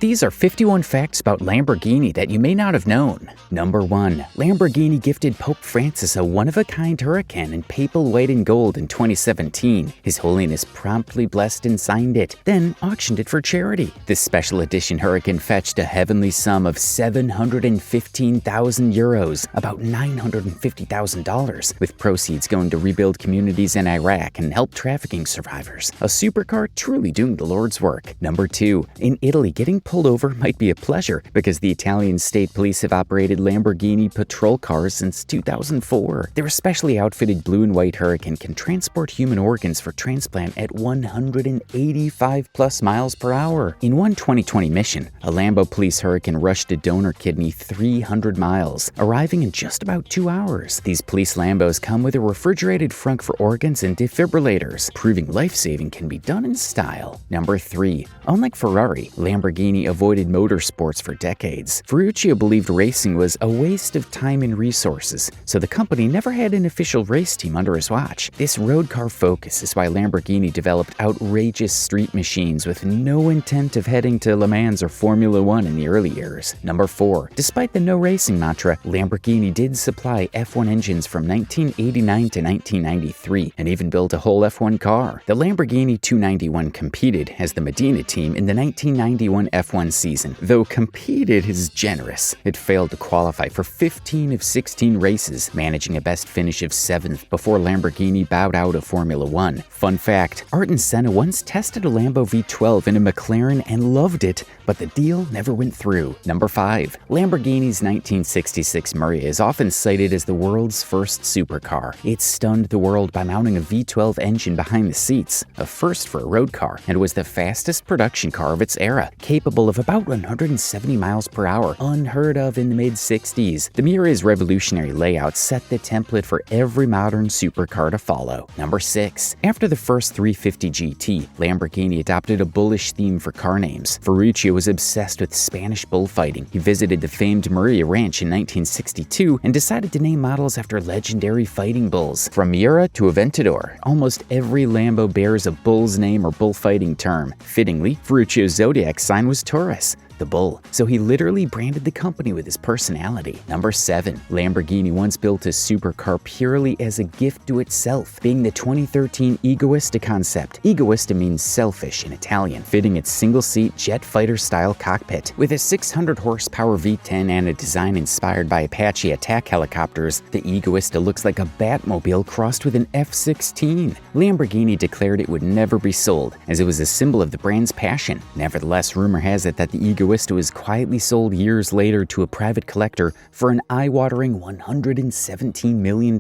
these are 51 facts about Lamborghini that you may not have known. Number 1. Lamborghini gifted Pope Francis a one-of-a-kind Huracan in papal white and gold in 2017. His Holiness promptly blessed and signed it, then auctioned it for charity. This special edition Huracan fetched a heavenly sum of 715,000 euros, about $950,000, with proceeds going to rebuild communities in Iraq and help trafficking survivors. A supercar truly doing the Lord's work. Number 2. In Italy, getting pulled over might be a pleasure because the Italian state police have operated Lamborghini patrol cars since 2004. Their specially outfitted blue and white Huracan can transport human organs for transplant at 185 plus miles per hour. In one 2020 mission, a Lambo police Huracan rushed a donor kidney 300 miles, arriving in just about 2 hours. These police Lambos come with a refrigerated frunk for organs and defibrillators, proving life-saving can be done in style. Number 3. Unlike Ferrari, Lamborghini avoided motorsports for decades. Ferruccio believed racing was a waste of time and resources, so the company never had an official race team under his watch. This road car focus is why Lamborghini developed outrageous street machines with no intent of heading to Le Mans or Formula One in the early years. Number 4. Despite the no racing mantra, Lamborghini did supply F1 engines from 1989 to 1993 and even built a whole F1 car. The Lamborghini 291 competed as the Medina team in the 1991 F1 season. Though competed is generous, it failed to qualify for 15 of 16 races, managing a best finish of 7th before Lamborghini bowed out of Formula One. Fun fact, Ayrton Senna once tested a Lambo V12 in a McLaren and loved it, but the deal never went through. Number 5. Lamborghini's 1966 Miura is often cited as the world's first supercar. It stunned the world by mounting a V12 engine behind the seats, a first for a road car, and was the fastest production car of its era, capable of about 170 miles per hour, unheard of in the mid-60s. The Miura's revolutionary layout set the template for every modern supercar to follow. Number 6. After the first 350 GT, Lamborghini adopted a bullish theme for car names. Ferruccio was obsessed with Spanish bullfighting. He visited the famed Miura Ranch in 1962 and decided to name models after legendary fighting bulls. From Miura to Aventador, almost every Lambo bears a bull's name or bullfighting term. Fittingly, Ferruccio's zodiac sign was Taurus, the bull, so he literally branded the company with his personality. Number 7. Lamborghini once built a supercar purely as a gift to itself, being the 2013 Egoista concept. Egoista means selfish in Italian, fitting its single-seat jet fighter-style cockpit. With a 600 horsepower V10 and a design inspired by Apache attack helicopters, the Egoista looks like a Batmobile crossed with an F-16. Lamborghini declared it would never be sold, as it was a symbol of the brand's passion. Nevertheless, rumor has it that the Egoista was quietly sold years later to a private collector for an eye-watering $117 million.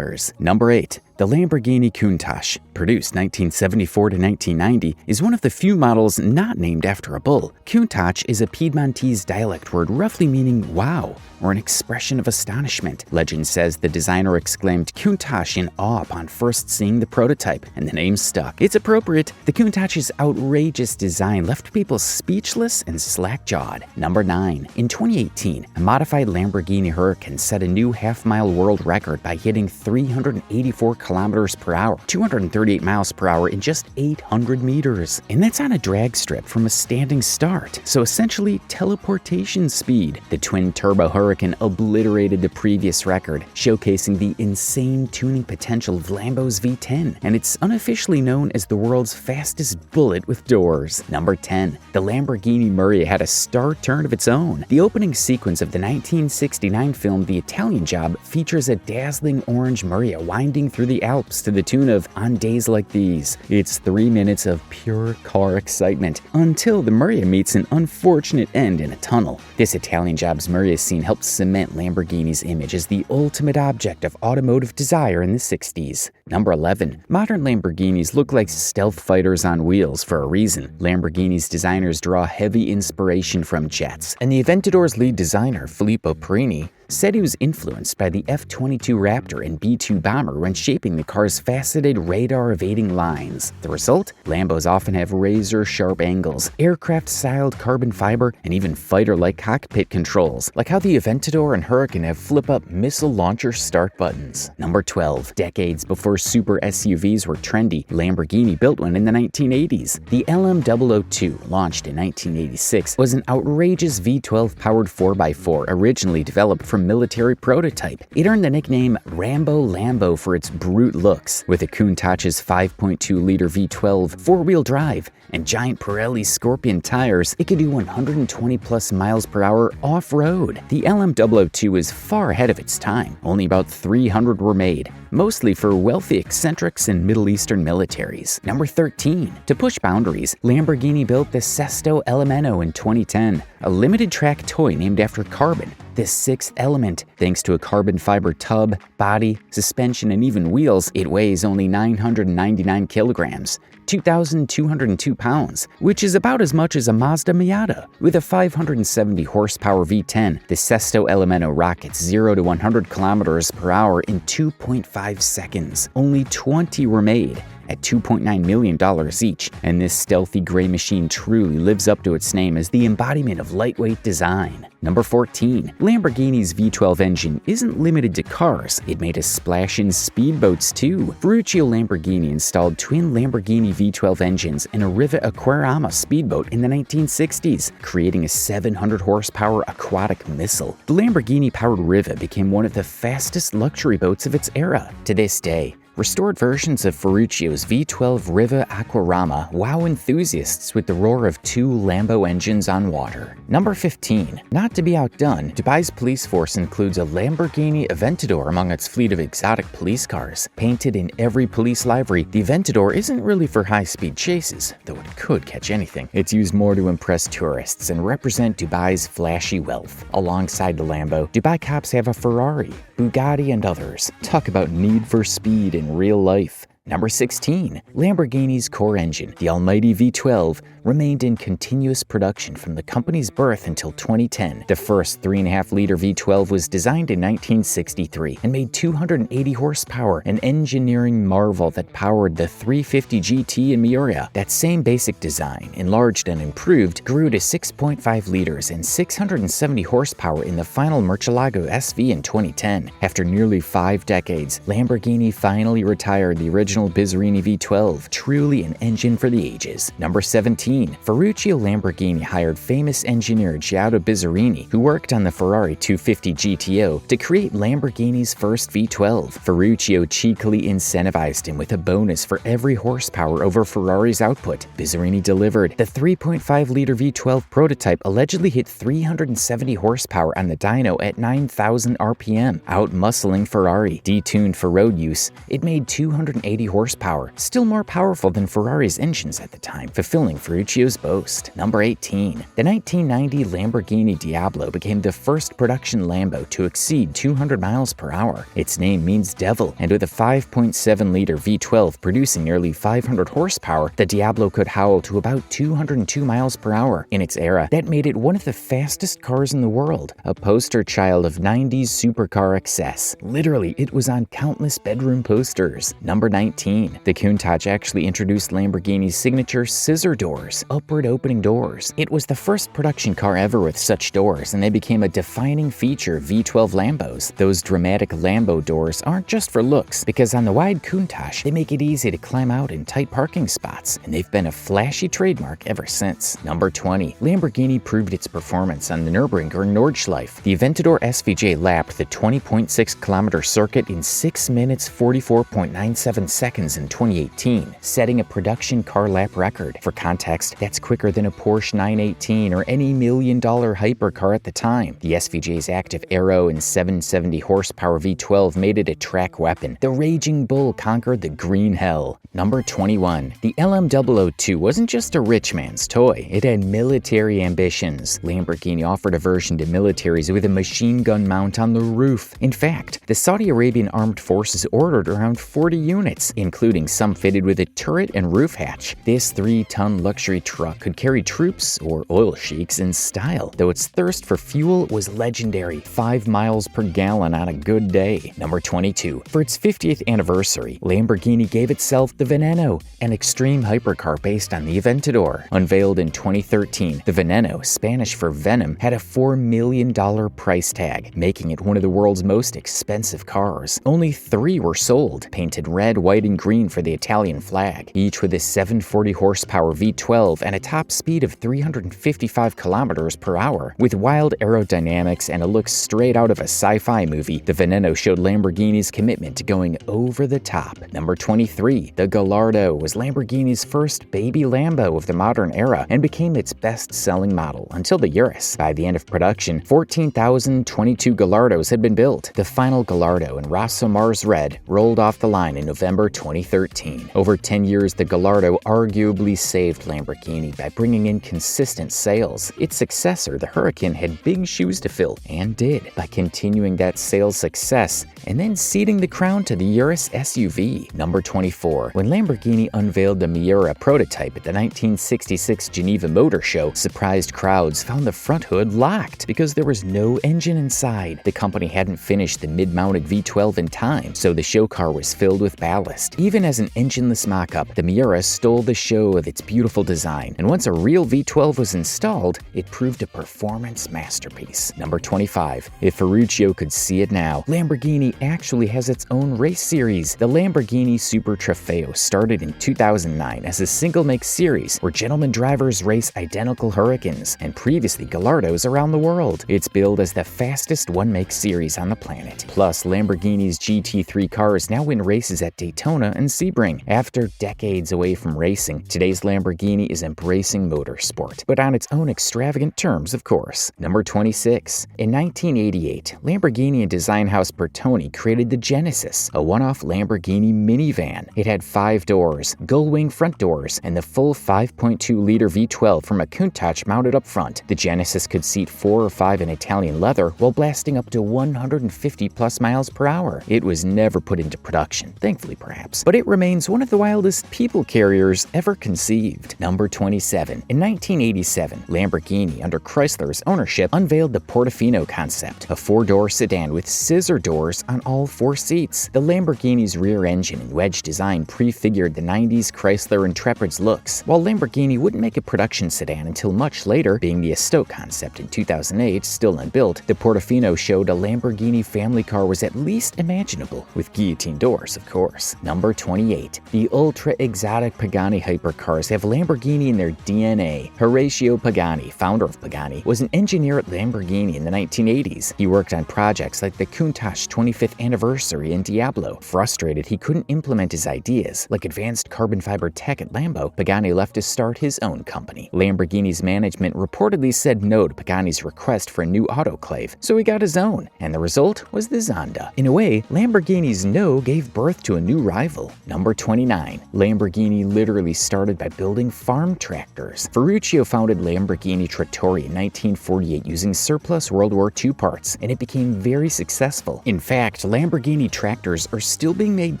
Number 8. The Lamborghini Countach, produced 1974 to 1990, is one of the few models not named after a bull. Countach is a Piedmontese dialect word roughly meaning wow, or an expression of astonishment. Legend says the designer exclaimed Countach in awe upon first seeing the prototype, and the name stuck. It's appropriate. The Countach's outrageous design left people speechless and slack-jawed. Number 9. In 2018, a modified Lamborghini Huracan set a new half-mile world record by hitting 384 kilometers per hour, 238 miles per hour in just 800 meters. And that's on a drag strip from a standing start, so essentially teleportation speed. The twin-turbo Huracan obliterated the previous record, showcasing the insane tuning potential of Lambo's V10, and it's unofficially known as the world's fastest bullet with doors. Number 10. The Lamborghini Miura had a star turn of its own. The opening sequence of the 1969 film The Italian Job features a dazzling orange Miura winding through the Alps to the tune of On Days Like These. It's 3 minutes of pure car excitement until the Miura meets an unfortunate end in a tunnel. This Italian Job's Miura scene helped cement Lamborghini's image as the ultimate object of automotive desire in the 60s. Number 11. Modern Lamborghinis look like stealth fighters on wheels for a reason. Lamborghini's designers draw heavy inspiration from jets, and the Aventador's lead designer, Filippo Perini, said he was influenced by the F-22 Raptor and B-2 bomber when shaping the car's faceted radar-evading lines. The result? Lambos often have razor-sharp angles, aircraft-styled carbon fiber, and even fighter-like cockpit controls, like how the Aventador and Huracan have flip-up missile launcher start buttons. Number 12. Decades before super SUVs were trendy, Lamborghini built one in the 1980s. The LM002, launched in 1986, was an outrageous V12-powered 4x4 originally developed from military prototype. It earned the nickname Rambo Lambo for its brute looks, with a Countach's 5.2-liter V12 four-wheel drive and giant Pirelli Scorpion tires. It could do 120+ miles per hour off-road. The LM002 is far ahead of its time. Only about 300 were made, mostly for wealthy eccentrics and Middle Eastern militaries. Number 13. To push boundaries, Lamborghini built the Sesto Elemento in 2010, a limited-track toy named after carbon. The sixth element, thanks to a carbon fiber tub, body, suspension, and even wheels, it weighs only 999 kilograms, 2,202 pounds, which is about as much as a Mazda Miata. With a 570 horsepower V10, the Sesto Elemento rockets 0 to 100 kilometers per hour in 2.5 seconds. Only 20 were made, at $2.9 million each, and this stealthy gray machine truly lives up to its name as the embodiment of lightweight design. Number 14. Lamborghini's V12 engine isn't limited to cars. It made a splash in speedboats too. Ferruccio Lamborghini installed twin Lamborghini V12 engines in a Riva Aquarama speedboat in the 1960s, creating a 700 horsepower aquatic missile. The Lamborghini-powered Riva became one of the fastest luxury boats of its era. To this day, restored versions of Ferruccio's V12 Riva Aquarama wow enthusiasts with the roar of two Lambo engines on water. Number 15. Not to be outdone, Dubai's police force includes a Lamborghini Aventador among its fleet of exotic police cars. Painted in every police livery, the Aventador isn't really for high-speed chases, though it could catch anything. It's used more to impress tourists and represent Dubai's flashy wealth. Alongside the Lambo, Dubai cops have a Ferrari, Bugatti, and others. Talk about need for speed in real life. Number 16. Lamborghini's core engine, the almighty V12, remained in continuous production from the company's birth until 2010. The first 3.5-liter V12 was designed in 1963 and made 280 horsepower, an engineering marvel that powered the 350 GT and Miura. That same basic design, enlarged and improved, grew to 6.5 liters and 670 horsepower in the final Murcielago SV in 2010. After nearly 5 decades, Lamborghini finally retired the original Bizzarrini V12, truly an engine for the ages. Number 17. Ferruccio Lamborghini hired famous engineer Giotto Bizzarrini, who worked on the Ferrari 250 GTO, to create Lamborghini's first V12. Ferruccio cheekily incentivized him with a bonus for every horsepower over Ferrari's output. Bizzarrini delivered. The 3.5-liter V12 prototype allegedly hit 370 horsepower on the dyno at 9,000 RPM, out-muscling Ferrari. Detuned for road use, it made 280 horsepower, still more powerful than Ferrari's engines at the time, fulfilling Ferruccio's boast. Number 18. The 1990 Lamborghini Diablo became the first production Lambo to exceed 200 miles per hour. Its name means devil, and with a 5.7-liter V12 producing nearly 500 horsepower, the Diablo could howl to about 202 miles per hour. In its era, that made it one of the fastest cars in the world, a poster child of 90s supercar excess. Literally, it was on countless bedroom posters. Number 19. The Countach actually introduced Lamborghini's signature scissor doors, upward opening doors. It was the first production car ever with such doors, and they became a defining feature of V12 Lambos. Those dramatic Lambo doors aren't just for looks, because on the wide Countach, they make it easy to climb out in tight parking spots, and they've been a flashy trademark ever since. Number 20. Lamborghini proved its performance on the Nürburgring Nordschleife. The Aventador SVJ lapped the 20.6-kilometer circuit in 6 minutes 44.97 seconds in 2018, setting a production car lap record. For context, that's quicker than a Porsche 918 or any million-dollar hypercar at the time. The SVJ's active aero and 770 horsepower V12 made it a track weapon. The Raging Bull conquered the green hell. Number 21. The LM002 wasn't just a rich man's toy, it had military ambitions. Lamborghini offered a version to militaries with a machine gun mount on the roof. In fact, the Saudi Arabian Armed Forces ordered around 40 units, including some fitted with a turret and roof hatch. This 3-ton luxury truck could carry troops or oil sheiks in style, though its thirst for fuel was legendary, 5 miles per gallon on a good day. Number 22. For its 50th anniversary, Lamborghini gave itself the Veneno, an extreme hypercar based on the Aventador. Unveiled in 2013, the Veneno, Spanish for Venom, had a $4 million price tag, making it one of the world's most expensive cars. Only 3 were sold, painted red, white, and green for the Italian flag, each with a 740 horsepower V12 and a top speed of 355 kilometers per hour. With wild aerodynamics and a look straight out of a sci-fi movie, the Veneno showed Lamborghini's commitment to going over the top. Number 23. The Gallardo was Lamborghini's first baby Lambo of the modern era and became its best-selling model until the Urus. By the end of production, 14,022 Gallardos had been built. The final Gallardo in Rosso Mars Red rolled off the line in November 2013. Over 10 years, the Gallardo arguably saved Lamborghini by bringing in consistent sales. Its successor, the Huracan, had big shoes to fill, and did, by continuing that sales success and then ceding the crown to the Urus SUV. Number 24. When Lamborghini unveiled the Miura prototype at the 1966 Geneva Motor Show, surprised crowds found the front hood locked because there was no engine inside. The company hadn't finished the mid-mounted V12 in time, so the show car was filled with ballast. Even as an engineless mock-up, the Miura stole the show of its beautiful design, and once a real V12 was installed, it proved a performance masterpiece. Number 25. If Ferruccio could see it now, Lamborghini actually has its own race series. The Lamborghini Super Trofeo started in 2009 as a single-make series where gentleman drivers race identical Huracans and previously Gallardos around the world. It's billed as the fastest one-make series on the planet. Plus, Lamborghini's GT3 cars now win races at Daytona and Sebring. After decades away from racing, today's Lamborghini is embracing motorsport, but on its own extravagant terms, of course. Number 26. In 1988, Lamborghini and design house Bertoni created the Genesis, a one-off Lamborghini minivan. It had 5 doors, gull-wing front doors, and the full 5.2-liter V12 from a Countach mounted up front. The Genesis could seat 4 or 5 in Italian leather while blasting up to 150+ miles per hour. It was never put into production, thankfully perhaps, but it remains one of the wildest people carriers ever conceived. Number 27. In 1987, Lamborghini, under Chrysler's ownership, unveiled the Portofino concept, a 4-door sedan with scissor doors on all 4 seats. The Lamborghini's rear engine and wedge design prefigured the 90s Chrysler Intrepid's looks. While Lamborghini wouldn't make a production sedan until much later, being the Estoque concept in 2008 still unbuilt, the Portofino showed a Lamborghini family car was at least imaginable, with guillotine doors, of course. Number 28. The ultra-exotic Pagani hypercars have Lamborghini in their DNA. Horacio Pagani, founder of Pagani, was an engineer at Lamborghini in the 1980s. He worked on projects like the Countach 25th anniversary and Diablo. Frustrated he couldn't implement his ideas, like advanced carbon fiber tech at Lambo, Pagani left to start his own company. Lamborghini's management reportedly said no to Pagani's request for a new autoclave, so he got his own, and the result was the Zonda. In a way, Lamborghini's no gave birth to a new rival. Number 29. Lamborghini literally started by building farm tractors. Ferruccio founded Lamborghini Trattori in 1948 using surplus World War II parts, and it became very successful. In fact, Lamborghini tractors are still being made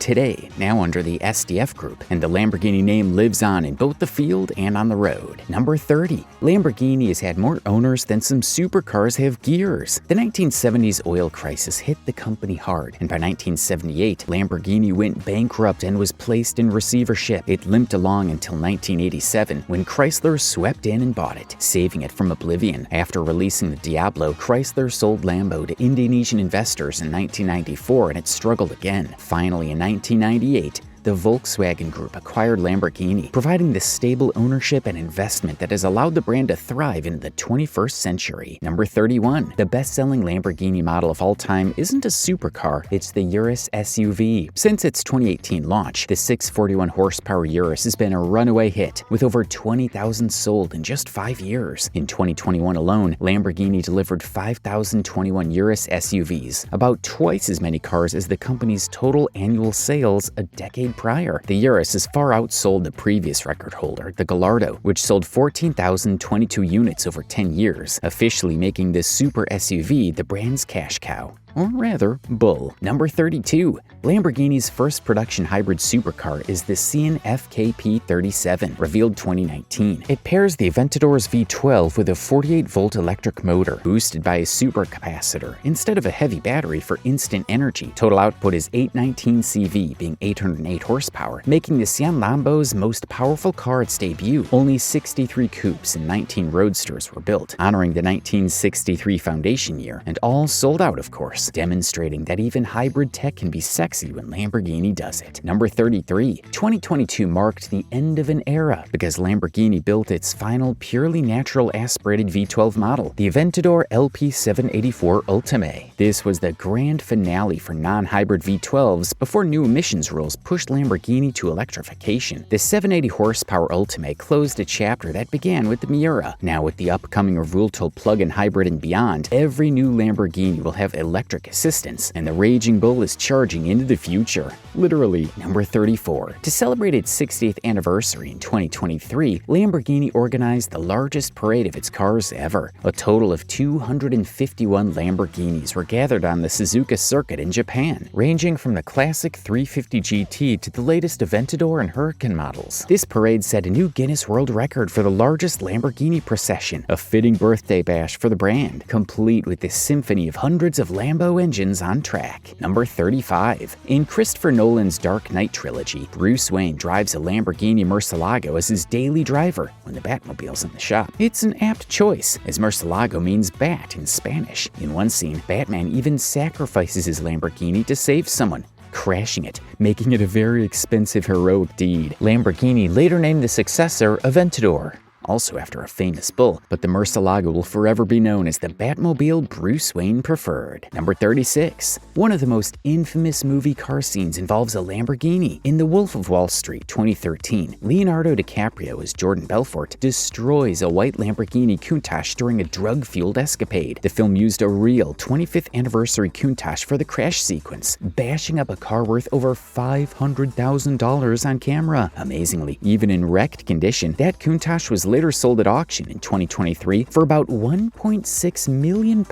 today, now under the SDF Group, and the Lamborghini name lives on in both the field and on the road. Number 30. Lamborghini has had more owners than some supercars have gears. The 1970s oil crisis hit the company hard, and by 1978, Lamborghini went bankrupt and was placed in receivership. It limped along until 1987, when Chrysler swept in and bought it, saving it from oblivion. After releasing the Diablo, Chrysler sold Lambo to Indonesian investors in 1994, and it struggled again. Finally, in 1998, the Volkswagen Group acquired Lamborghini, providing the stable ownership and investment that has allowed the brand to thrive in the 21st century. Number 31. The best-selling Lamborghini model of all time isn't a supercar, it's the Urus SUV. Since its 2018 launch, the 641 horsepower Urus has been a runaway hit, with over 20,000 sold in just 5 years. In 2021 alone, Lamborghini delivered 5,021 Urus SUVs, about twice as many cars as the company's total annual sales a decade prior. The Urus has far outsold the previous record holder, the Gallardo, which sold 14,022 units over 10 years, officially making this super SUV the brand's cash cow. or rather, bull. Number 32. Lamborghini's first production hybrid supercar is the Sian FKP37, revealed 2019. It pairs the Aventador's V12 with a 48-volt electric motor, boosted by a supercapacitor, instead of a heavy battery for instant energy. Total output is 819 CV, being 808 horsepower, making the Sian Lambos' most powerful car at its debut. Only 63 coupes and 19 roadsters were built, honoring the 1963 foundation year, and all sold out, of course, demonstrating that even hybrid tech can be sexy when Lamborghini does it. Number 33. 2022 marked the end of an era because Lamborghini built its final purely natural aspirated V12 model, the Aventador LP784 Ultime. This was the grand finale for non-hybrid V12s before new emissions rules pushed Lamborghini to electrification. The 780 horsepower Ultime closed a chapter that began with the Miura. Now with the upcoming Revuelto plug-in hybrid and beyond, every new Lamborghini will have electric assistance, and the Raging Bull is charging into the future. Literally. Number 34. To celebrate its 60th anniversary in 2023, Lamborghini organized the largest parade of its cars ever. A total of 251 Lamborghinis were gathered on the Suzuka circuit in Japan, ranging from the classic 350 GT to the latest Aventador and Huracan models. This parade set a new Guinness World Record for the largest Lamborghini procession, a fitting birthday bash for the brand, complete with this symphony of hundreds of Lambo engines on track. Number 35. In Christopher Nolan's Dark Knight trilogy, Bruce Wayne drives a Lamborghini Murcielago as his daily driver when the Batmobile's in the shop. It's an apt choice, as Murcielago means bat in Spanish. In one scene, Batman even sacrifices his Lamborghini to save someone, crashing it, making it a very expensive heroic deed. Lamborghini later named the successor Aventador, also after a famous bull, but the Murcielago will forever be known as the Batmobile Bruce Wayne preferred. Number 36. One of the most infamous movie car scenes involves a Lamborghini. In The Wolf of Wall Street 2013, Leonardo DiCaprio as Jordan Belfort destroys a white Lamborghini Countach during a drug-fueled escapade. The film used a real 25th anniversary Countach for the crash sequence, bashing up a car worth over $500,000 on camera. Amazingly, even in wrecked condition, that Countach was later sold at auction in 2023 for about £1.6 million,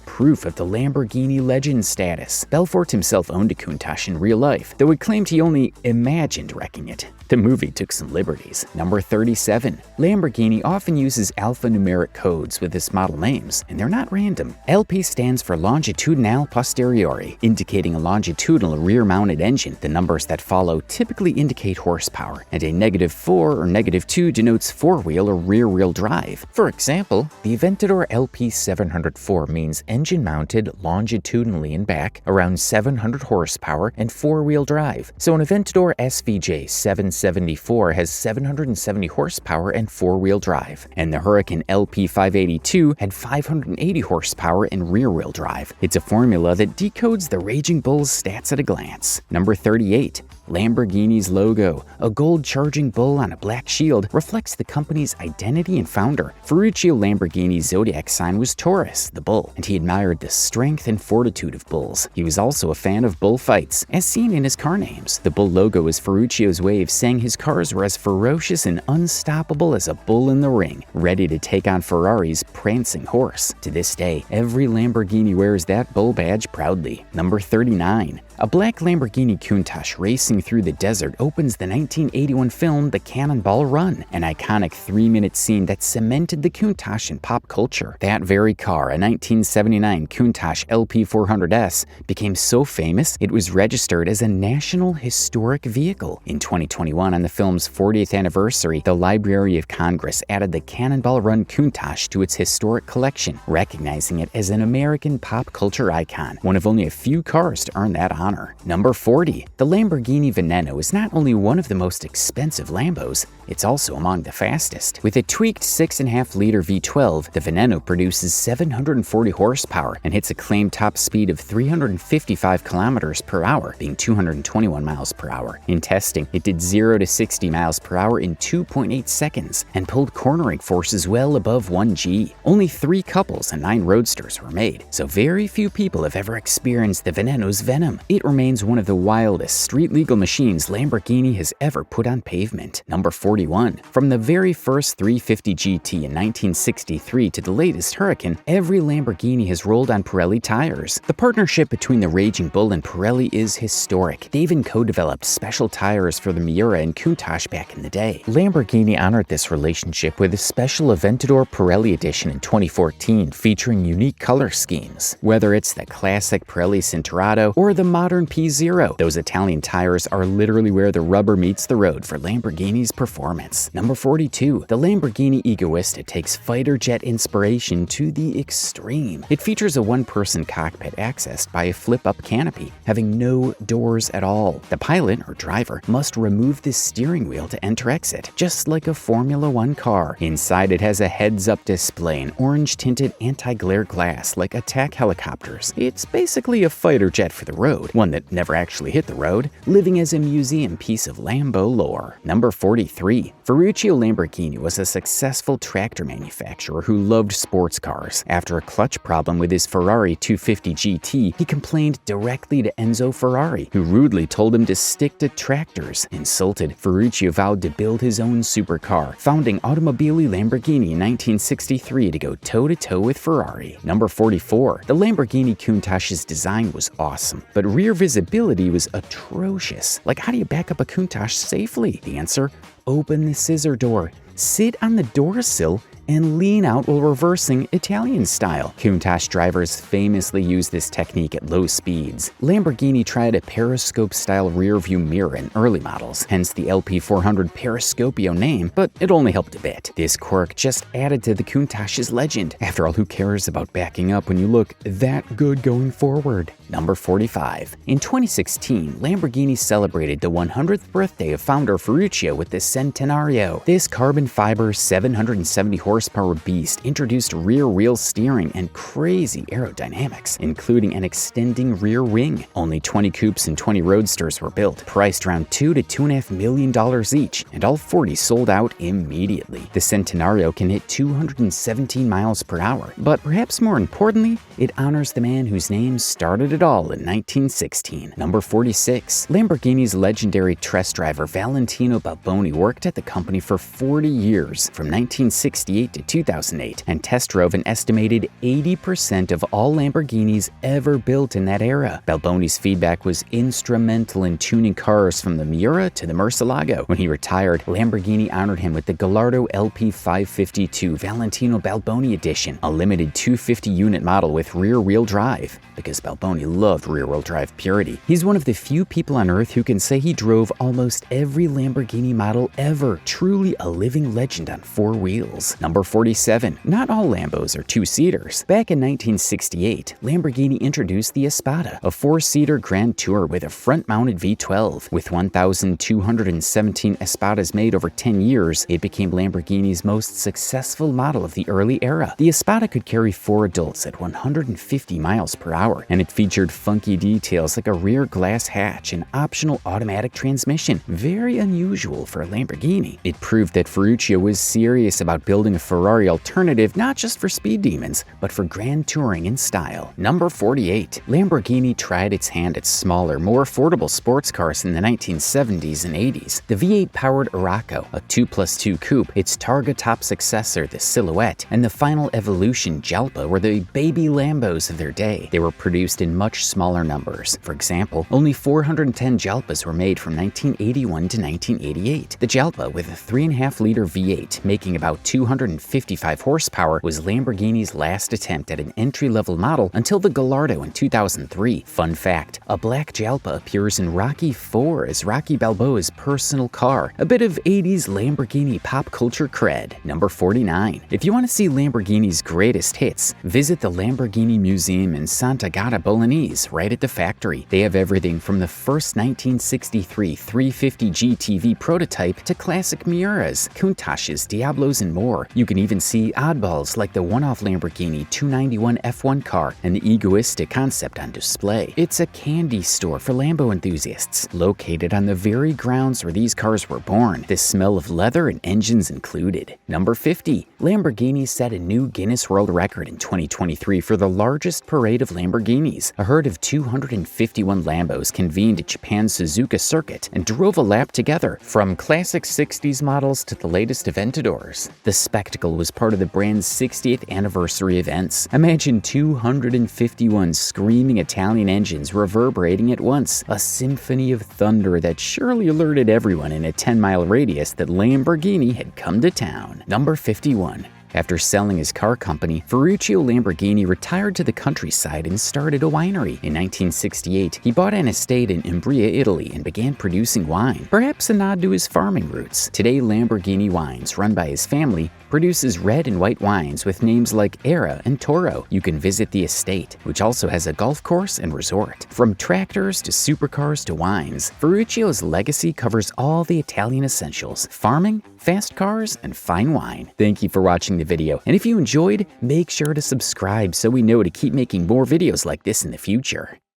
proof of the Lamborghini legend status. Belfort himself owned a Countach in real life, though he claimed he only imagined wrecking it. The movie took some liberties. Number 37. Lamborghini often uses alphanumeric codes with its model names, and they're not random. LP stands for longitudinal posteriori, indicating a longitudinal rear-mounted engine. The numbers that follow typically indicate horsepower, and a -4 or -2 denotes four-wheel or rear-wheel drive. For example, the Aventador LP704 means engine-mounted longitudinally in back, around 700 horsepower, and four-wheel drive. So an Aventador SVJ 774 has 770 horsepower and four-wheel drive, and the Huracan LP582 had 580 horsepower and rear-wheel drive. It's a formula that decodes the Raging Bull's stats at a glance. Number 38. Lamborghini's logo, a gold charging bull on a black shield, reflects the company's identity and founder. Ferruccio Lamborghini's zodiac sign was Taurus, the bull, and he admired the strength and fortitude of bulls. He was also a fan of bullfights, as seen in his car names. The bull logo is Ferruccio's way of saying his cars were as ferocious and unstoppable as a bull in the ring, ready to take on Ferrari's prancing horse. To this day, every Lamborghini wears that bull badge proudly. Number 39. A black Lamborghini Countach racing through the desert opens the 1981 film The Cannonball Run, an iconic 3-minute scene that cemented the Countach in pop culture. That very car, a 1979 Countach LP400S, became so famous it was registered as a National Historic Vehicle. In 2021, on the film's 40th anniversary, the Library of Congress added the Cannonball Run Countach to its historic collection, recognizing it as an American pop culture icon, one of only a few cars to earn that honor. Number 40. The Lamborghini Veneno is not only one of the most expensive Lambos, it's also among the fastest. With a tweaked 6.5-liter V12, the Veneno produces 740 horsepower and hits a claimed top speed of 355 kilometers per hour, being 221 miles per hour. In testing, it did 0 to 60 miles per hour in 2.8 seconds and pulled cornering forces well above 1 G. Only 3 couples and 9 roadsters were made, so very few people have ever experienced the Veneno's venom. It remains one of the wildest street-legal illegal machines Lamborghini has ever put on pavement. Number 41. From the very first 350 GT in 1963 to the latest Huracan, every Lamborghini has rolled on Pirelli tires. The partnership between the Raging Bull and Pirelli is historic. They even co-developed special tires for the Miura and Countach back in the day. Lamborghini honored this relationship with a special Aventador Pirelli edition in 2014 featuring unique color schemes. Whether it's the classic Pirelli Cinturato or the modern P0, those Italian tires are literally where the rubber meets the road for Lamborghini's performance. Number 42. The Lamborghini Egoista takes fighter jet inspiration to the extreme. It features a one-person cockpit accessed by a flip-up canopy, having no doors at all. The pilot, or driver, must remove the steering wheel to enter-exit, just like a Formula One car. Inside, it has a heads-up display and orange-tinted anti-glare glass like attack helicopters. It's basically a fighter jet for the road, one that never actually hit the road, living as a museum piece of Lambo lore. Number 43. Ferruccio Lamborghini was a successful tractor manufacturer who loved sports cars. After a clutch problem with his Ferrari 250 GT, he complained directly to Enzo Ferrari, who rudely told him to stick to tractors. Insulted, Ferruccio vowed to build his own supercar, founding Automobili Lamborghini in 1963 to go toe-to-toe with Ferrari. Number 44. The Lamborghini Countach's design was awesome, but rear visibility was atrocious. Like, how do you back up a Countach safely? The answer? Open the scissor door, sit on the door sill, and lean out while reversing Italian style. Countach drivers famously use this technique at low speeds. Lamborghini tried a periscope-style rear-view mirror in early models, hence the LP400 Periscopio name, but it only helped a bit. This quirk just added to the Countach's legend. After all, who cares about backing up when you look that good going forward? Number 45. In 2016, Lamborghini celebrated the 100th birthday of founder Ferruccio with the Centenario. This carbon fiber 770 horsepower beast introduced rear wheel steering and crazy aerodynamics, including an extending rear wing. Only 20 coupes and 20 roadsters were built, priced around $2 to $2.5 million each, and all 40 sold out immediately. The Centenario can hit 217 miles per hour, but perhaps more importantly, it honors the man whose name started it all in 1916. Number 46. Lamborghini's legendary test driver Valentino Balboni worked at the company for 40 years, from 1968 to 2008, and test drove an estimated 80% of all Lamborghinis ever built in that era. Balboni's feedback was instrumental in tuning cars from the Miura to the Murcielago. When he retired, Lamborghini honored him with the Gallardo LP552 Valentino Balboni Edition, a limited 250-unit model with rear-wheel drive, because Balboni loved rear-wheel drive purity. He's one of the few people on Earth who can say he drove almost every Lamborghini model ever, truly a living legend on four wheels. Number 47. Not all Lambos are two-seaters. Back in 1968, Lamborghini introduced the Espada, a four-seater Grand Tour with a front-mounted V12. With 1,217 Espadas made over 10 years, it became Lamborghini's most successful model of the early era. The Espada could carry 4 adults at 150 miles per hour, and it featured funky details like a rear glass hatch and optional automatic transmission, very unusual for a Lamborghini. It proved that Ferruccio was serious about building a Ferrari alternative not just for speed demons, but for grand touring and style. Number 48. Lamborghini tried its hand at smaller, more affordable sports cars in the 1970s and 80s. The V8-powered Urus, a 2+2 coupe, its Targa top successor, the Silhouette, and the final evolution, Jalpa, were the baby Lambos of their day. They were produced in much smaller numbers. For example, only 410 Jalpas were made from 1981 to 1988. The Jalpa, with a 3.5-liter V8, making about 255 horsepower, was Lamborghini's last attempt at an entry-level model until the Gallardo in 2003. Fun fact, a black Jalpa appears in Rocky IV as Rocky Balboa's personal car. A bit of 80s Lamborghini pop culture cred. Number 49. If you want to see Lamborghini's greatest hits, visit the Lamborghini Museum in Sant'Agata Bolognese, right at the factory. They have everything from the first 1963 350 GTV prototype to classic Miuras, Countach's, Diablos, and more. You You can even see oddballs like the one-off Lamborghini 291 F1 car and the egoistic concept on display. It's a candy store for Lambo enthusiasts, located on the very grounds where these cars were born, the smell of leather and engines included. Number 50. Lamborghini set a new Guinness World Record in 2023 for the largest parade of Lamborghinis. A herd of 251 Lambos convened at Japan's Suzuka circuit and drove a lap together, from classic 60s models to the latest Aventadors. The spectacle was part of the brand's 60th anniversary events. Imagine 251 screaming Italian engines reverberating at once, a symphony of thunder that surely alerted everyone in a 10-mile radius that Lamborghini had come to town. Number 51. After selling his car company, Ferruccio Lamborghini retired to the countryside and started a winery. In 1968, he bought an estate in Umbria, Italy, and began producing wine, perhaps a nod to his farming roots. Today, Lamborghini Wines, run by his family, produces red and white wines with names like Era and Toro. You can visit the estate, which also has a golf course and resort. From tractors to supercars to wines, Ferruccio's legacy covers all the Italian essentials: farming, fast cars, and fine wine. Thank you for watching the video, and if you enjoyed, make sure to subscribe so we know to keep making more videos like this in the future.